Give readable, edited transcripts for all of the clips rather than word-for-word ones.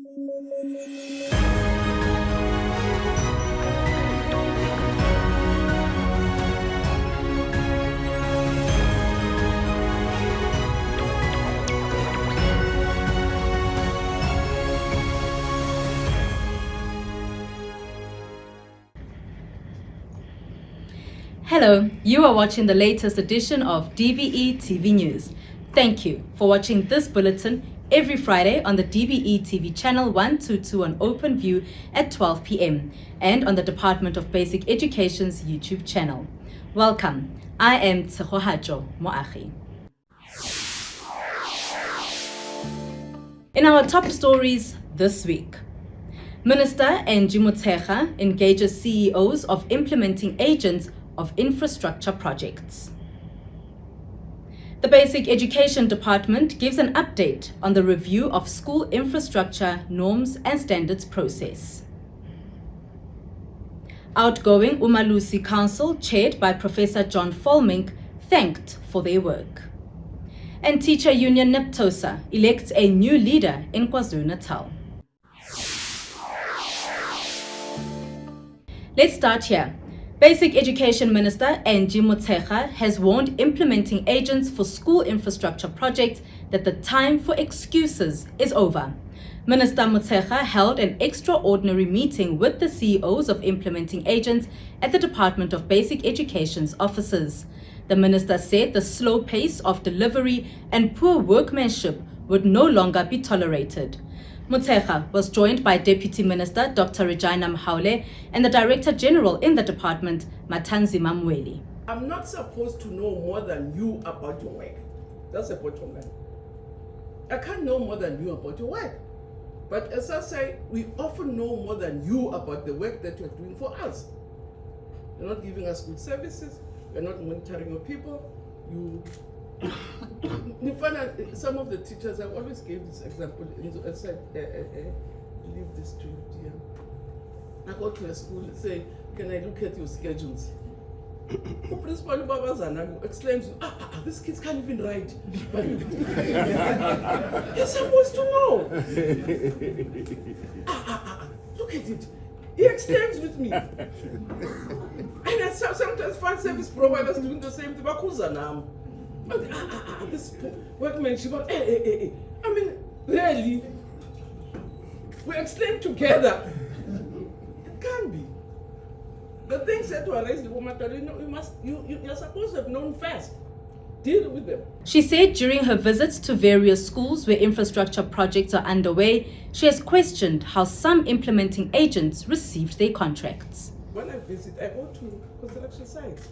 Hello, you are watching the latest edition of DBE TV News. Thank you for watching this bulletin every Friday on the DBE TV channel 122 on OpenView at 12 p.m. and on the Department of Basic Education's YouTube channel. Welcome. I am Tsehohajo Moagi. In our top stories this week, Minister Angie Motshekga engages CEOs of implementing agents of infrastructure projects. The Basic Education Department gives an update on the review of school infrastructure norms and standards process. Outgoing Umalusi Council, chaired by Professor John Volmink, thanked for their work. And Teacher Union NEPTOSA elects a new leader in KwaZulu-Natal. Let's start here. Basic Education Minister Angie Motshekga has warned implementing agents for school infrastructure projects that the time for excuses is over. Minister Motshekga held an extraordinary meeting with the CEOs of implementing agents at the Department of Basic Education's offices. The minister said the slow pace of delivery and poor workmanship would no longer be tolerated. Motshekga was joined by Deputy Minister Dr. Regina Mhaule and the Director General in the department, Matanzima Mweli. I'm not supposed to know more than you about your work. That's the bottom line. I can't know more than you about your work. But as I say, we often know more than you about the work that you're doing for us. You're not giving us good services. You're not monitoring your people. Some of the teachers, I always gave this example. I said, leave this to you, dear. I go to a school and say, can I look at your schedules? The principal Babazana explains, these kids can't even write. You're supposed to know. Look at it. He explains with me. And I sometimes find service providers doing the same thing. This workmanship, I mean, really, we explain together. It can't be. The things that were raised, you're supposed to have known first. Deal with them. She said during her visits to various schools where infrastructure projects are underway, she has questioned how some implementing agents received their contracts. When I visit, I go to construction sites.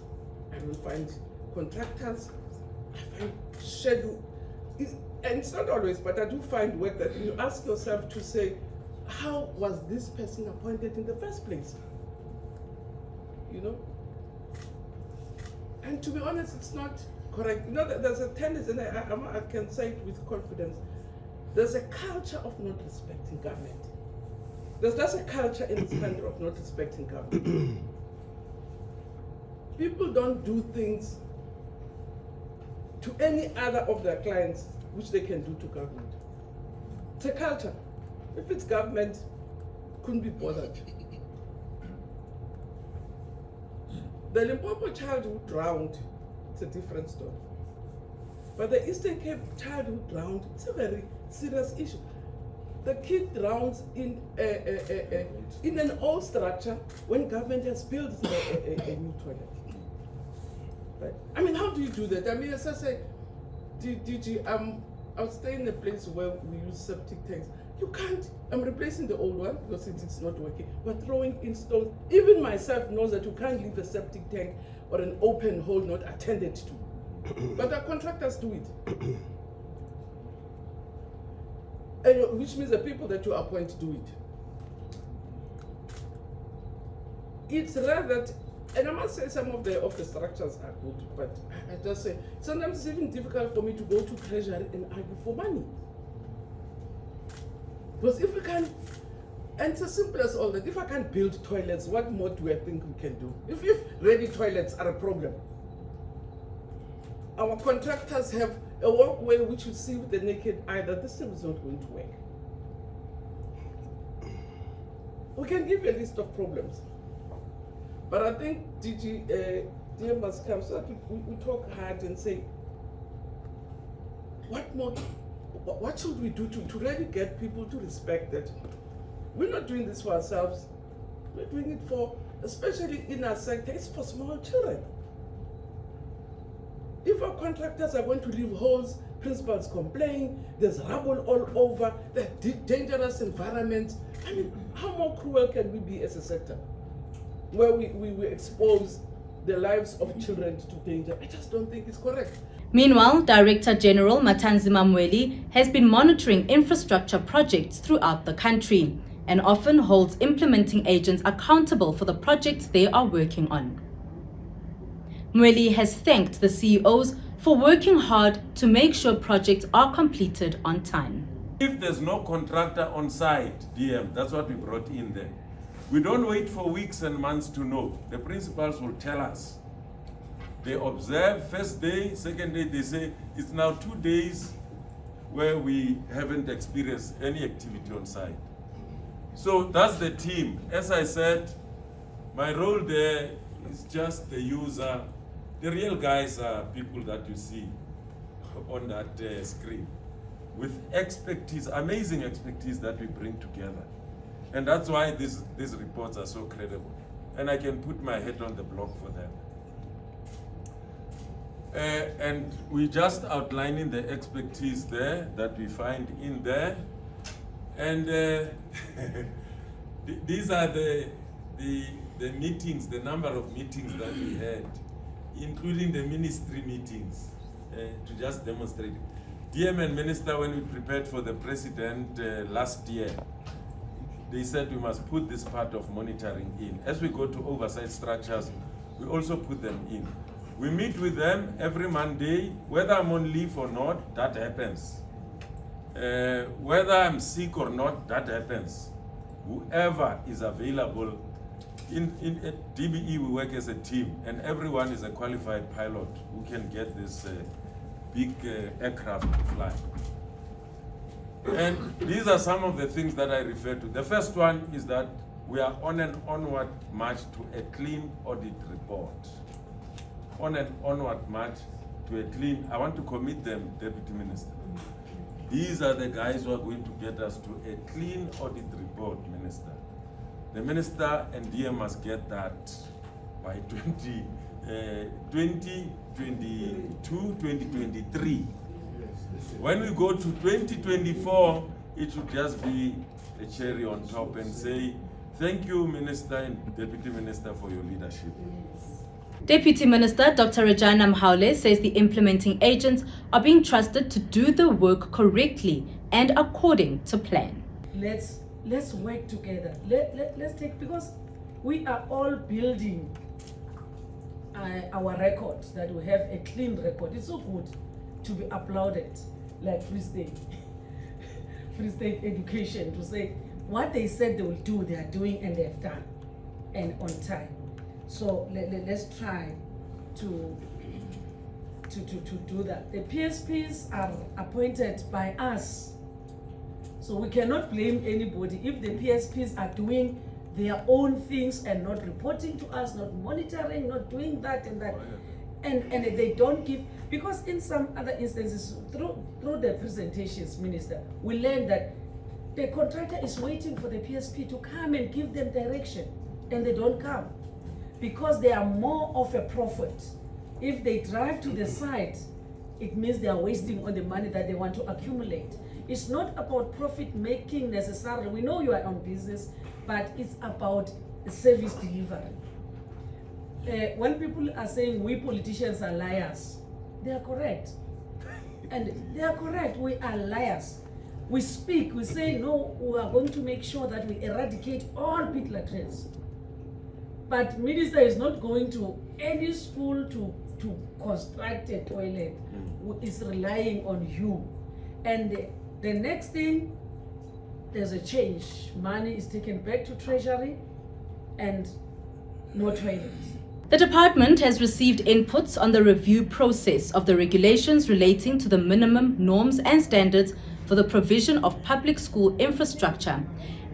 I will find contractors. I find schedule, and it's not always, but I do find work that you ask yourself to say, how was this person appointed in the first place? You know? And to be honest, it's not correct. You know, there's a tendency, and I can say it with confidence, there's a culture of not respecting government. There's just a culture in this country of not respecting government. People don't do things to any other of their clients which they can do to government. It's a culture. If it's government, couldn't be bothered. The Limpopo child who drowned, it's a different story. But the Eastern Cape child who drowned, it's a very serious issue. The kid drowns in an old structure when government has built a new toilet. Right. I mean, how do you do that? I mean, as I say, I'll stay in a place where we use septic tanks. You can't, I'm replacing the old one because it's not working. We're throwing in stones. Even myself knows that you can't leave a septic tank or an open hole not attended to. But the contractors do it. And, which means the people that you appoint do it. It's rare that, and I must say some of the structures are good, but I just say, sometimes it's even difficult for me to go to Treasury and argue for money. Because if we can, and it's as simple as all that, if I can't build toilets, what more do I think we can do? If ready toilets are a problem, our contractors have a walkway which you see with the naked eye that this thing is not going to work. We can give a list of problems. But I think DM must come so that we talk hard and say, what should we do to really get people to respect that we're not doing this for ourselves, we're doing it for, especially in our sector, it's for small children. If our contractors are going to leave holes, principals complain, there's rubble all over, there are dangerous environments. I mean, how more cruel can we be as a sector? Where we expose the lives of children to danger. I just don't think it's correct. Meanwhile, Director General Matanzima Mweli has been monitoring infrastructure projects throughout the country and often holds implementing agents accountable for the projects they are working on. Mweli has thanked the CEOs for working hard to make sure projects are completed on time. If there's no contractor on site, DM, that's what we brought in there. We don't wait for weeks and months to know. The principals will tell us. They observe first day, second day, they say it's now 2 days where we haven't experienced any activity on site. So that's the team. As I said, my role there is just the user. The real guys are people that you see on that screen with expertise, amazing expertise that we bring together. And that's why these reports are so credible. And I can put my head on the block for them. And we just outlining the expertise there that we find in there. And these are the meetings, the number of meetings that we had, including the ministry meetings, to just demonstrate. DM and Minister, when we prepared for the President last year, they said we must put this part of monitoring in. As we go to oversight structures, we also put them in. We meet with them every Monday, whether I'm on leave or not, that happens. Whether I'm sick or not, that happens. Whoever is available, in DBE we work as a team, and everyone is a qualified pilot who can get this big aircraft to fly. And these are some of the things that I refer to. The first one is that we are on an onward march to a clean audit report. On an onward march to a clean, I want to commit them, Deputy Minister. These are the guys who are going to get us to a clean audit report, Minister. The Minister and DM must get that by 2022, 2023. When we go to 2024, it should just be a cherry on top and say, thank you, Minister and Deputy Minister, for your leadership. Deputy Minister Dr. Rejana Mhaule says the implementing agents are being trusted to do the work correctly and according to plan. Let's work together. Let's take, because we are all building our records, that we have a clean record. It's so good to be applauded, like Free State Education, to say what they said they will do, they are doing and they've done, and on time. So let's try to do that. The PSPs are appointed by us, so we cannot blame anybody if the PSPs are doing their own things and not reporting to us, not monitoring, not doing that and that. And they don't give, because in some other instances, through the presentations, Minister, we learned that the contractor is waiting for the PSP to come and give them direction, and they don't come because they are more of a profit. If they drive to the site, it means they are wasting all the money that they want to accumulate. It's not about profit making necessarily. We know you are on business, but it's about service delivery. When people are saying we politicians are liars, they are correct. And they are correct, we are liars. We speak, we say no, we are going to make sure that we eradicate all pit latrines. But Minister is not going to any school to construct a toilet. It's relying on you. And the next thing, there's a change. Money is taken back to Treasury and no toilets. The department has received inputs on the review process of the regulations relating to the minimum norms and standards for the provision of public school infrastructure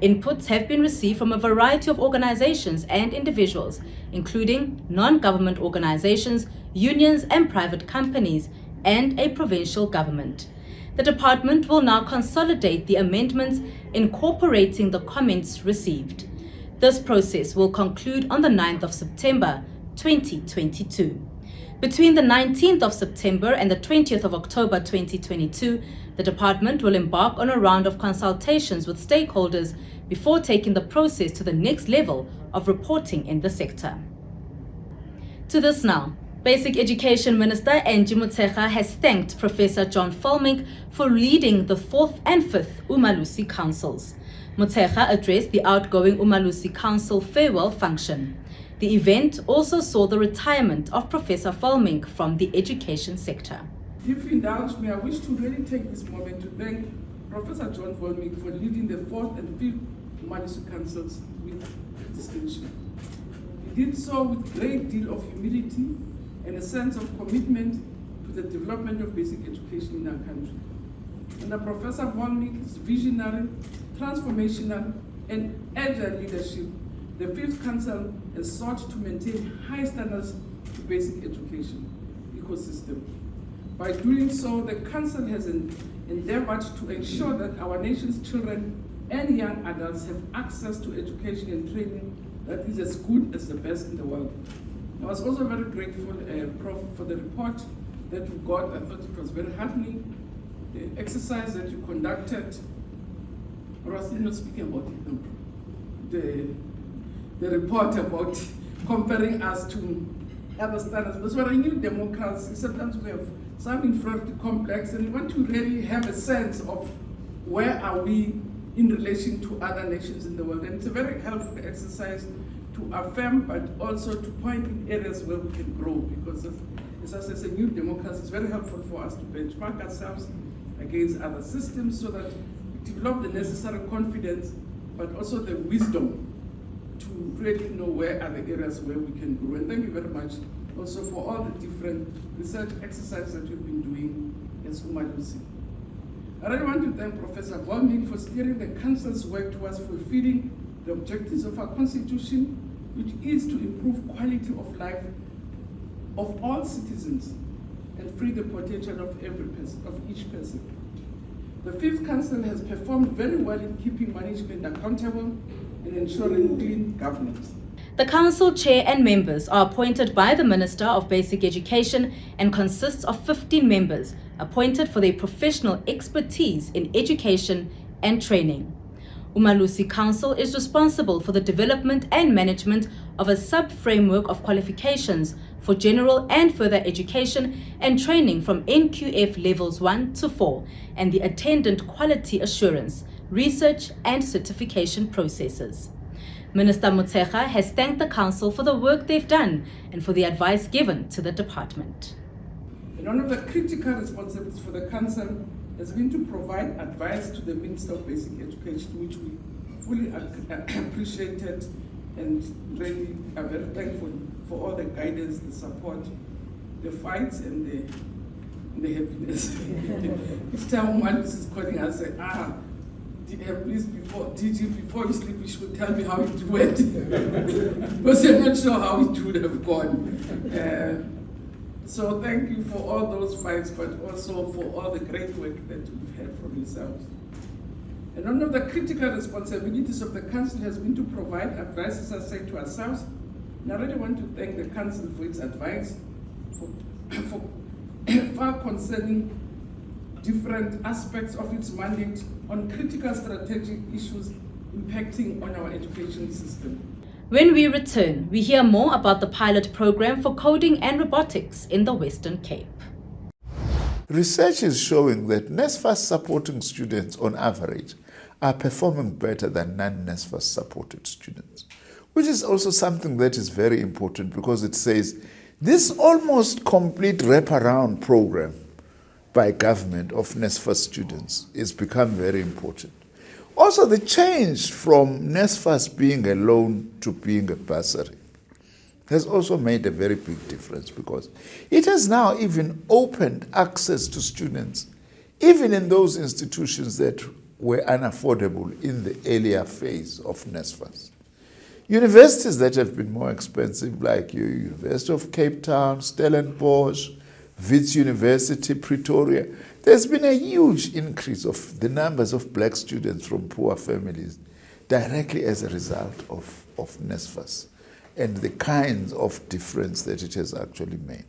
Inputs have been received from a variety of organizations and individuals, including non-government organizations, unions and private companies, and a provincial government. The department will now consolidate the amendments incorporating the comments received. This process will conclude on the 9th of September 2022. Between the 19th of September and the 20th of October 2022, the department will embark on a round of consultations with stakeholders before taking the process to the next level of reporting in the sector. To this now, Basic Education Minister Angie Motshekga has thanked Professor John Volmink for leading the 4th and 5th Umalusi Councils. Motshekga addressed the outgoing Umalusi Council farewell function. The event also saw the retirement of Professor Volmink from the education sector. If you indulge me, I wish to really take this moment to thank Professor John Volmink for leading the 4th and 5th Umalusi Councils with distinction. He did so with a great deal of humility and a sense of commitment to the development of basic education in our country. Under Professor Volmink's visionary, transformational, and agile leadership, the 5th Council has sought to maintain high standards to basic education ecosystem. By doing so, the Council has endeavored to ensure that our nation's children and young adults have access to education and training that is as good as the best in the world. I was also very grateful, Prof, for the report that you got. I thought it was very heartening. The exercise that you conducted, or I was not speaking about it, the report about comparing us to other standards. Because when I knew democracy, sometimes we have some inferiority complex and we want to really have a sense of where are we in relation to other nations in the world. And it's a very helpful exercise to affirm, but also to point in areas where we can grow, because as a new democracy, it's very helpful for us to benchmark ourselves against other systems so that we develop the necessary confidence, but also the wisdom to really know where are the areas where we can grow. And thank you very much also for all the different research exercises that you've been doing as Umalusi. I really want to thank Professor Volmink for steering the Council's work towards fulfilling the objectives of our Constitution, which is to improve quality of life of all citizens and free the potential of every person, of each person. The 5th Council has performed very well in keeping management accountable and ensuring clean governance. The Council Chair and members are appointed by the Minister of Basic Education and consists of 15 members appointed for their professional expertise in education and training. Umalusi Council is responsible for the development and management of a sub-framework of qualifications for general and further education and training from NQF levels 1 to 4 and the attendant quality assurance, research and certification processes. Minister Motshekga has thanked the Council for the work they've done and for the advice given to the department. And one of the critical responsibilities for the Council has been to provide advice to the Minister of Basic Education, which we fully appreciated and really are very thankful for all the guidance, the support, the fights, and the happiness. Each time one is calling us, say, please, DG, before you sleep, you should tell me how it went. Because you're not sure how it would have gone. So thank you for all those fights, but also for all the great work that we've had from yourselves. And one of the critical responsibilities of the Council has been to provide advice, as I said, to ourselves. And I really want to thank the Council for its advice, for far concerning different aspects of its mandate on critical strategic issues impacting on our education system. When we return, we hear more about the pilot program for coding and robotics in the Western Cape. Research is showing that NSFAS supporting students on average are performing better than non-NSFAS supported students, which is also something that is very important because it says this almost complete wraparound program by government of NSFAS students is become very important. Also, the change from NSFAS being a loan to being a bursary has also made a very big difference because it has now even opened access to students, even in those institutions that were unaffordable in the earlier phase of NSFAS. Universities that have been more expensive, like University of Cape Town, Stellenbosch, Wits University, Pretoria, there's been a huge increase of the numbers of black students from poor families directly as a result of NSFAS and the kinds of difference that it has actually made.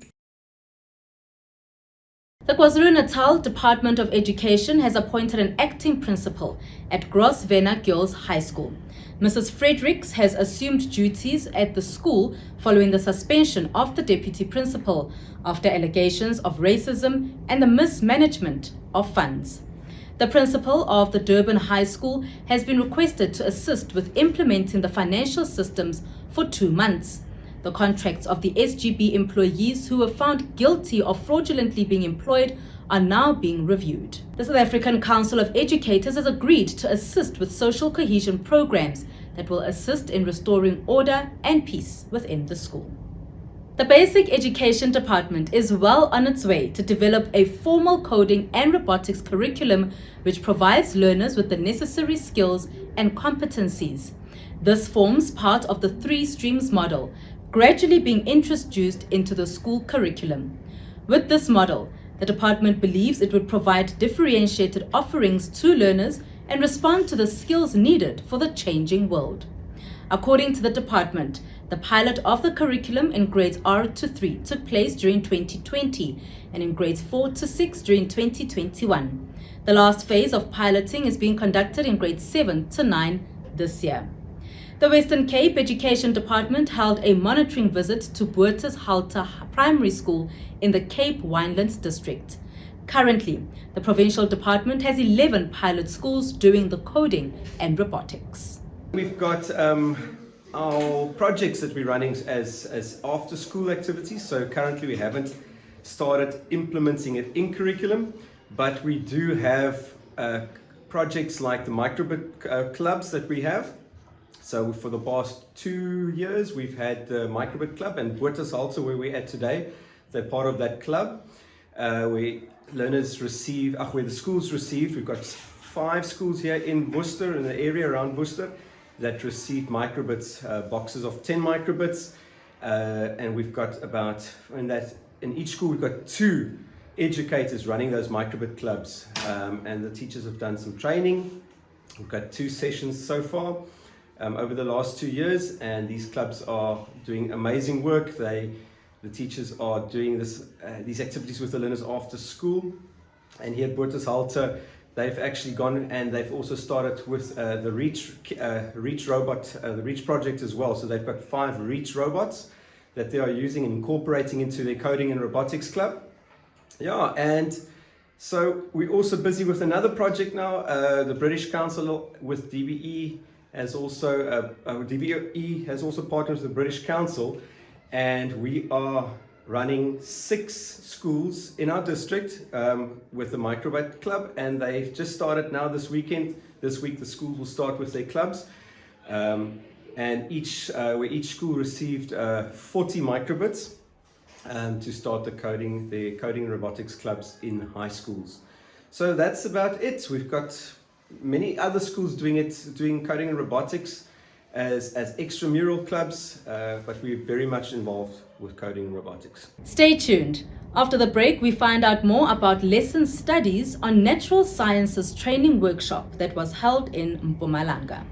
The KwaZulu-Natal Department of Education has appointed an acting principal at Grosvenor Girls High School. Mrs. Fredericks has assumed duties at the school following the suspension of the deputy principal after allegations of racism and the mismanagement of funds. The principal of the Durban High School has been requested to assist with implementing the financial systems for 2 months. The contracts of the SGB employees who were found guilty of fraudulently being employed are now being reviewed. The South African Council of Educators has agreed to assist with social cohesion programs that will assist in restoring order and peace within the school. The Basic Education Department is well on its way to develop a formal coding and robotics curriculum which provides learners with the necessary skills and competencies. This forms part of the 3 streams model, gradually being introduced into the school curriculum. With this model, the department believes it would provide differentiated offerings to learners and respond to the skills needed for the changing world. According to the department, the pilot of the curriculum in grades R to 3 took place during 2020 and in grades 4 to 6 during 2021. The last phase of piloting is being conducted in grades 7 to 9 this year. The Western Cape Education Department held a monitoring visit to Buertushalter Primary School in the Cape Winelands district. Currently, the provincial department has 11 pilot schools doing the coding and robotics. We've got our projects that we're running as after school activities. So currently we haven't started implementing it in curriculum, but we do have projects like the microbit clubs that we have. So for the past 2 years, we've had the Microbit Club and Buertushalter, where we're at today. They're part of that club. Where learners receive, where the schools received, we've got 5 schools here in Worcester, in the area around Worcester, that received microbits, boxes of 10 microbits. And we've got about, in each school, we've got 2 educators running those microbit clubs. And the teachers have done some training. We've got 2 sessions so far. Over the last 2 years, and these clubs are doing amazing work. The teachers are doing these activities with the learners after school. And here at Buertushalter, they've actually gone and they've also started with the Reach robot, the Reach project as well. So they've got 5 Reach robots that they are using and incorporating into their coding and robotics club. Yeah, and so we're also busy with another project now. The British Council with DBE has also, DBE has also partnered with the British Council, and we are running 6 schools in our district with the Microbit Club, and they've just started now this weekend. This week the schools will start with their clubs, and where each school received 40 microbits to start the coding robotics clubs in high schools. So that's about it. We've got many other schools doing coding and robotics as extramural clubs, but we're very much involved with coding and robotics. Stay tuned. After the break, we find out more about lesson studies on natural sciences training workshop that was held in Mpumalanga.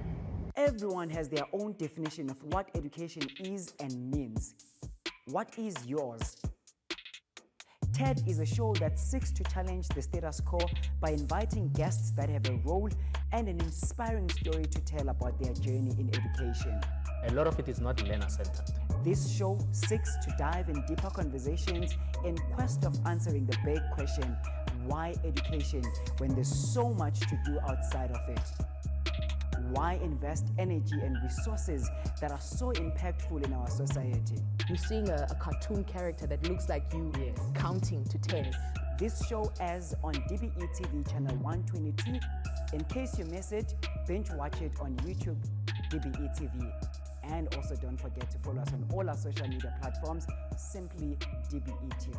Everyone has their own definition of what education is and means. What is yours? TED is a show that seeks to challenge the status quo by inviting guests that have a role and an inspiring story to tell about their journey in education. A lot of it is not learner-centered. This show seeks to dive in deeper conversations in quest of answering the big question, why education when there's so much to do outside of it? Why invest energy and resources that are so impactful in our society? You're seeing a cartoon character that looks like you counting to 10. This show airs on DBE TV channel 122. In case you miss it, binge watch it on YouTube, DBE TV. And also don't forget to follow us on all our social media platforms, simply DBE TV.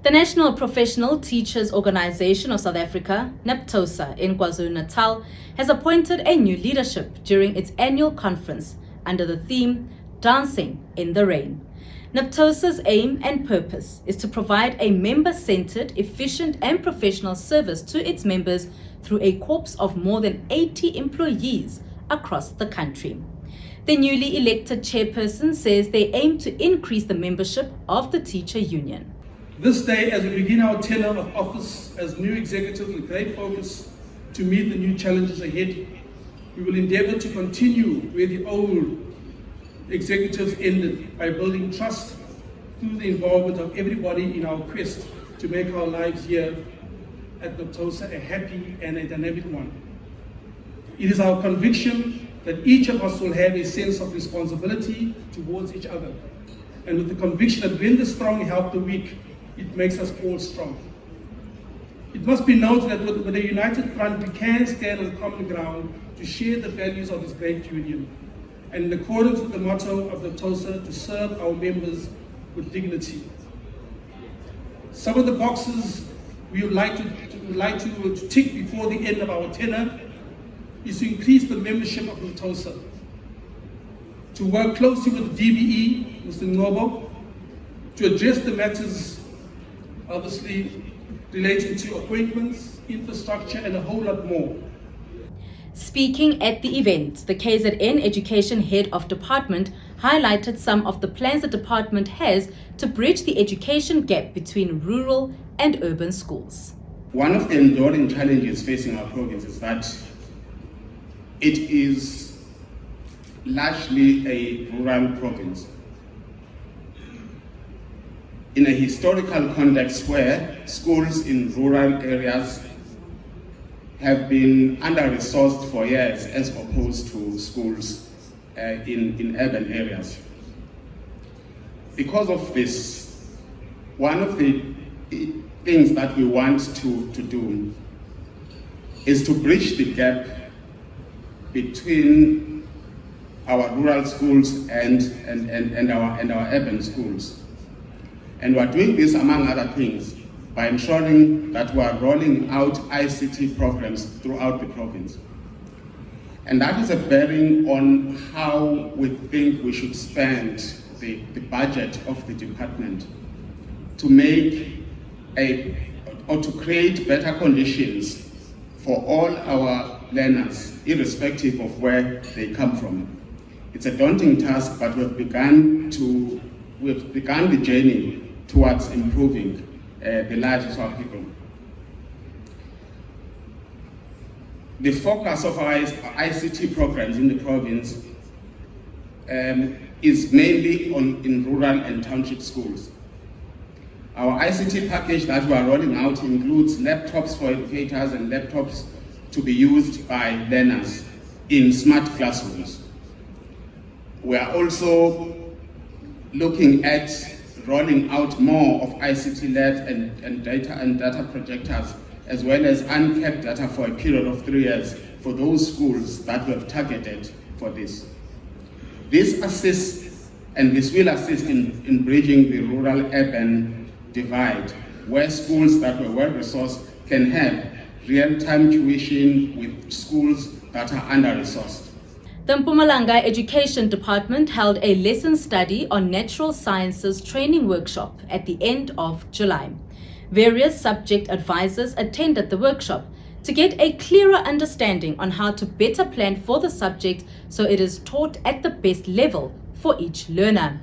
The National Professional Teachers Organization of South Africa, NAPTOSA, in KwaZulu-Natal, has appointed a new leadership during its annual conference under the theme, Dancing in the Rain. NAPTOSA's aim and purpose is to provide a member-centered, efficient and professional service to its members through a corps of more than 80 employees across the country. The newly elected chairperson says they aim to increase the membership of the teacher union. This day, as we begin our tenure of office as new executives with great focus to meet the new challenges ahead, we will endeavor to continue where the old executives ended by building trust through the involvement of everybody in our quest to make our lives here at NAPTOSA a happy and a dynamic one. It is our conviction that each of us will have a sense of responsibility towards each other, and with the conviction that when the strong help the weak, it makes us all strong. It must be noted that with a united front, we can stand on common ground to share the values of this great union, and in accordance with the motto of NAPTOSA, to serve our members with dignity. Some of the boxes we would like to tick before the end of our tenure is to increase the membership of NAPTOSA, to work closely with DBE, Mr. Ngobo, to address the matters obviously relating to appointments, infrastructure, and a whole lot more. Speaking at the event, the KZN Education Head of Department highlighted some of the plans the department has to bridge the education gap between rural and urban schools. One of the enduring challenges facing our province is that it is largely a rural province. In a historical context where schools in rural areas have been under-resourced for years as opposed to schools in urban areas. Because of this, one of the things that we want to do is to bridge the gap between our rural schools and our urban schools. And we're doing this, among other things, by ensuring that we are rolling out ICT programs throughout the province. And that is a bearing on how we think we should spend the budget of the department to make or to create better conditions for all our learners, irrespective of where they come from. It's a daunting task, but we've begun the journey towards improving the lives of our people. The focus of our ICT programs in the province is mainly in rural and township schools. Our ICT package that we are rolling out includes laptops for educators and laptops to be used by learners in smart classrooms. We are also looking at rolling out more of ICT labs and data projectors, as well as uncapped data for a period of 3 years for those schools that we have targeted for this. This assists, and this will assist in bridging the rural-urban divide, where schools that were well-resourced can have real-time tuition with schools that are under-resourced. The Mpumalanga Education Department held a lesson study on natural sciences training workshop at the end of July. Various subject advisors attended the workshop to get a clearer understanding on how to better plan for the subject so it is taught at the best level for each learner.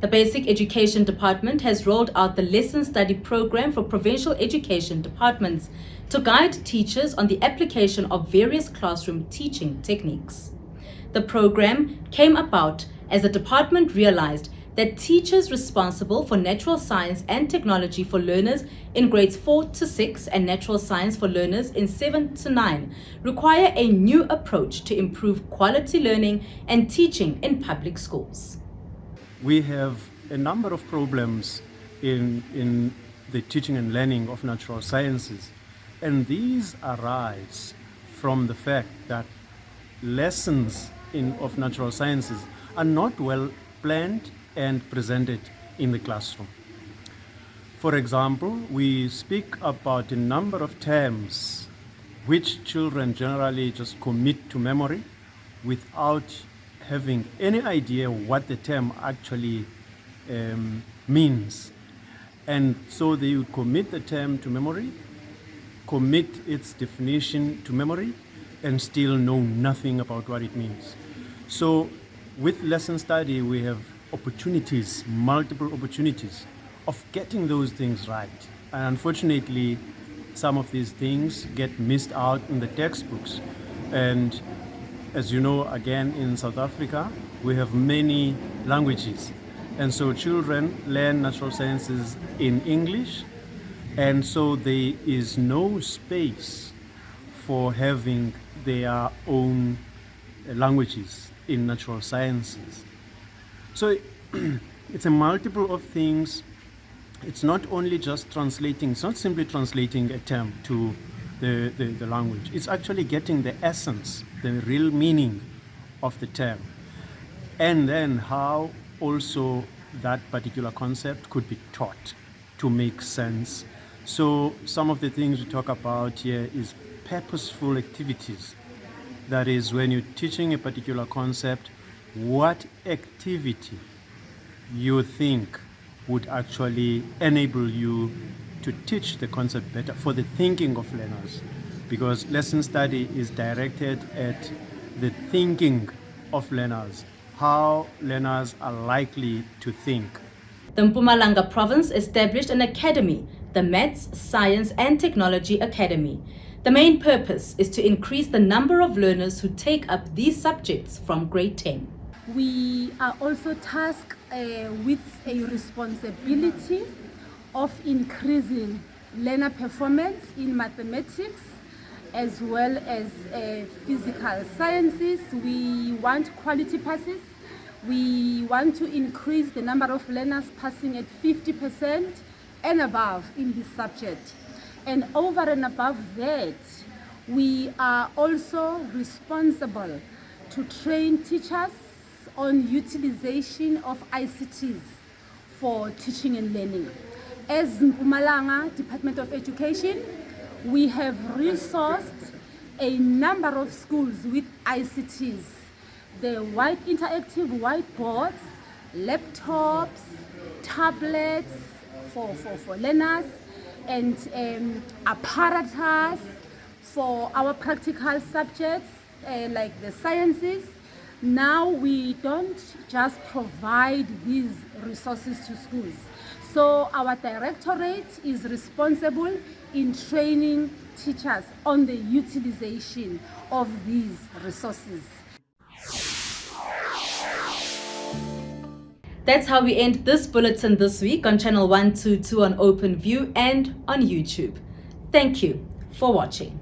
The Basic Education Department has rolled out the lesson study program for provincial education departments to guide teachers on the application of various classroom teaching techniques. The program came about as the department realized that teachers responsible for natural science and technology for learners in grades 4 to 6 and natural science for learners in 7 to 9 require a new approach to improve quality learning and teaching in public schools. We have a number of problems in the teaching and learning of natural sciences, and these arise from the fact that lessons of natural sciences are not well planned and presented in the classroom. For example, we speak about a number of terms which children generally just commit to memory without having any idea what the term actually means. And so they would commit the term to memory, commit its definition to memory, and still know nothing about what it means. So with lesson study, we have opportunities, multiple opportunities of getting those things right. And unfortunately, some of these things get missed out in the textbooks. And as you know, again, in South Africa, we have many languages. And so children learn natural sciences in English, and so there is no space for having their own languages in natural sciences. So it's a multiple of things. It's not only just translating, it's not simply translating a term to the language. It's actually getting the essence, the real meaning of the term. And then how also that particular concept could be taught to make sense. So some of the things we talk about here is purposeful activities. That is, when you're teaching a particular concept, what activity you think would actually enable you to teach the concept better for the thinking of learners. Because lesson study is directed at the thinking of learners, how learners are likely to think. The Mpumalanga province established an academy, the Maths, Science and Technology Academy. The main purpose is to increase the number of learners who take up these subjects from grade 10. We are also tasked with a responsibility of increasing learner performance in mathematics as well as physical sciences. We want quality passes. We want to increase the number of learners passing at 50% and above in this subject. And over and above that, we are also responsible to train teachers on utilization of ICTs for teaching and learning. As Mpumalanga Department of Education, we have resourced a number of schools with ICTs. The interactive whiteboards, laptops, tablets for learners, and apparatus for our practical subjects like the sciences. Now we don't just provide these resources to schools. So our directorate is responsible in training teachers on the utilization of these resources. That's how we end this bulletin this week on Channel 122 on OpenView and on YouTube. Thank you for watching.